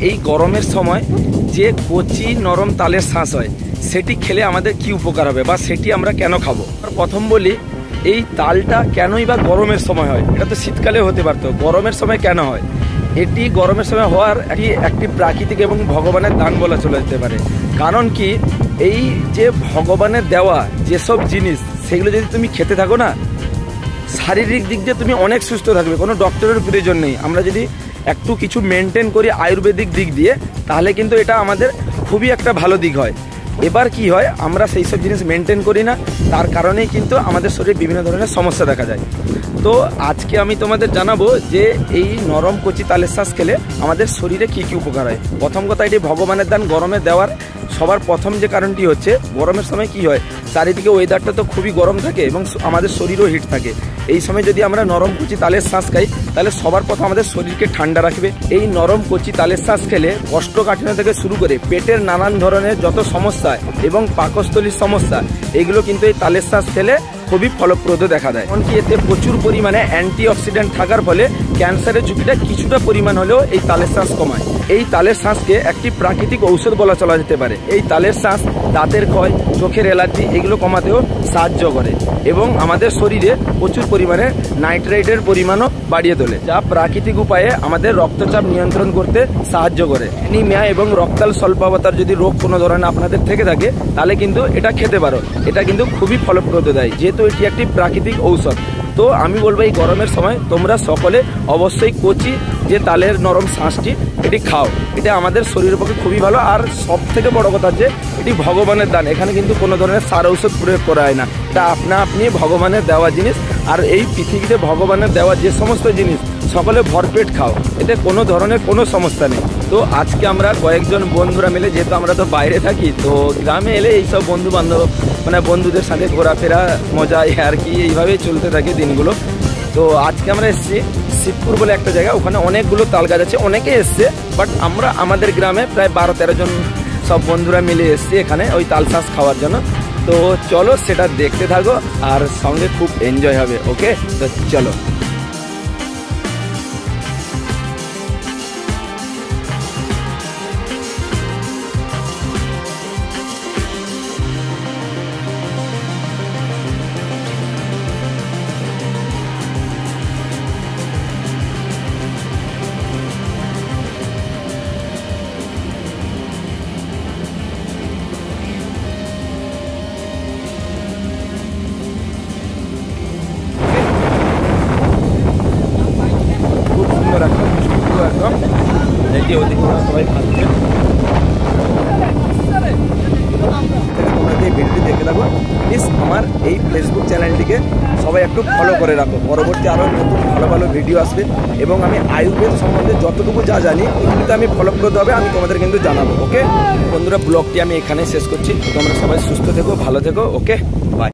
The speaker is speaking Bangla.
এই গরমের সময় যে কচি নরম তালের শাঁস হয় সেটি খেলে আমাদের কি উপকার হবে বা সেটি আমরা কেন খাবো। প্রথম বলি, এই তালটা কেনই বা গরমের সময় হয়? এটা তো শীতকালে হতে পারতো, গরমের সময় কেন হয়? এটি গরমের সময় হওয়ার একটি প্রাকৃতিক এবং ভগবানের দান বলা চলে যেতে পারে। কারণ কি, এই যে ভগবানের দেওয়া যেসব জিনিস সেগুলো যদি তুমি খেতে থাকো না, শারীরিক দিক দিয়ে তুমি অনেক সুস্থ থাকবে, কোনো ডক্টরের প্রয়োজন নেই। আমরা যদি একটু কিছু মেনটেন করি আয়ুর্বেদিক দিক দিয়ে, তাহলে কিন্তু এটা আমাদের খুবই একটা ভালো দিক হয়। এবার কি হয়, আমরা সেই সব জিনিস মেনটেন করি না, তার কারণেই কিন্তু আমাদের শরীরে বিভিন্ন ধরনের সমস্যা দেখা যায়। তো আজকে আমি তোমাদের জানাবো যে এই নরম কচি তালের শাঁস খেলে আমাদের শরীরে কি কি উপকার হয়। প্রথম কথা, এটি ভগবানের দান গরমে দেওয়ার সবার প্রথম যে কারণটি হচ্ছে, গরমের সময় কি হয়, চারিদিকে ওয়েদারটা তো খুবই গরম থাকে এবং আমাদের শরীরও হিট থাকে। এই সময় যদি আমরা নরম কচি তালের শাঁস খাই, তাহলে সবার প্রথম আমাদের শরীরকে ঠান্ডা রাখবে। এই নরম কচি তালের শাঁস খেলে কোষ্ঠকাঠিন্য থেকে শুরু করে পেটের নানান ধরনের যত সমস্যা এবং পাকস্থলীর সমস্যা, এগুলো কিন্তু এই তালের শাঁস খেলে খুবই ফলপ্রদ দেখা দেয়। এমনকি এতে প্রচুর পরিমাণে অ্যান্টিঅক্সিডেন্ট থাকার ফলে ক্যান্সারের ঝুঁকিটা কিছুটা পরিমাণ হলেও এই তালের শাঁস কমায়। এই তালের শাঁসকে একটি প্রাকৃতিক ঔষধ বলা চলা যেতে পারে। এই তালের শাঁস দাঁতের ক্ষয়, চোখের অ্যালার্জি এগুলো কমাতেও সাহায্য করে এবং আমাদের শরীরে প্রচুর পরিমাণে নাইট্রেটের পরিমাণও বাড়িয়ে তোলে, যা প্রাকৃতিক উপায়ে আমাদের রক্তচাপ নিয়ন্ত্রণ করতে সাহায্য করে। অ্যানিমিয়া এবং রক্তাল স্বল্পাবতার যদি রোগ কোনো ধরনের আপনাদের থেকে থাকে, তাহলে কিন্তু এটা খেতে পারো। এটা কিন্তু খুবই ফলপ্রদ দেয়, যেহেতু এটি একটি প্রাকৃতিক ঔষধ। তো আমি বলবো, এই গরমের সময় তোমরা সকলে অবশ্যই কচি যে তালের নরম শাঁসটি এটি খাও। এটা আমাদের শরীরের পক্ষে খুবই ভালো। আর সব থেকে বড় কথা যে এটি ভগবানের দান, এখানে কিন্তু কোনো ধরনের সার ঔষধ প্রয়োগ করা হয় না। এটা আপনা আপনি ভগবানের দেওয়া জিনিস। আর এই পৃথিবীতে ভগবানের দেওয়া যে সমস্ত জিনিস সকলে ভরপেট খাও, এতে কোনো ধরনের কোনো সমস্যা নেই। তো আজকে আমরা কয়েকজন বন্ধুরা মিলে, যেহেতু আমরা তো বাইরে থাকি, তো গ্রামে এলে এইসব বন্ধু বান্ধব মানে বন্ধুদের সাথে ঘোরাফেরা মজা আর কি এইভাবেই চলতে থাকে দিনগুলো। তো আজকে আমরা এসেছি শিবপুর বলে একটা জায়গা, ওখানে অনেকগুলো তাল গাছ আছে, অনেকে এসছে, বাট আমরা আমাদের গ্রামে প্রায় 12-13 জন সব বন্ধুরা মিলে এসছি এখানে ওই তাল শাঁস খাওয়ার জন্য। তো চলো সেটা দেখতে থাকো, আর সঙ্গে খুব এনজয় হবে। ওকে, তো চলো। একদম রেডি হতে সবাই খাচ্ছে। তোমরা যে ভিডিওটি দেখে থাকো, প্লিজ আমার এই ফেসবুক চ্যানেলটিকে সবাই একটু ফলো করে রাখো। পরবর্তী আরও নতুন ভালো ভালো ভিডিও আসবে এবং আমি আয়ুর্বেদ সম্বন্ধে যতটুকু যা জানি কিন্তু আমি ফলপ্রদভাবে আমি তোমাদের কিন্তু জানাবো। ওকে বন্ধুরা, ব্লগটি আমি এখানে শেষ করছি। তোমরা সবাই সুস্থ থেকো, ভালো থেকো। ওকে, বাই।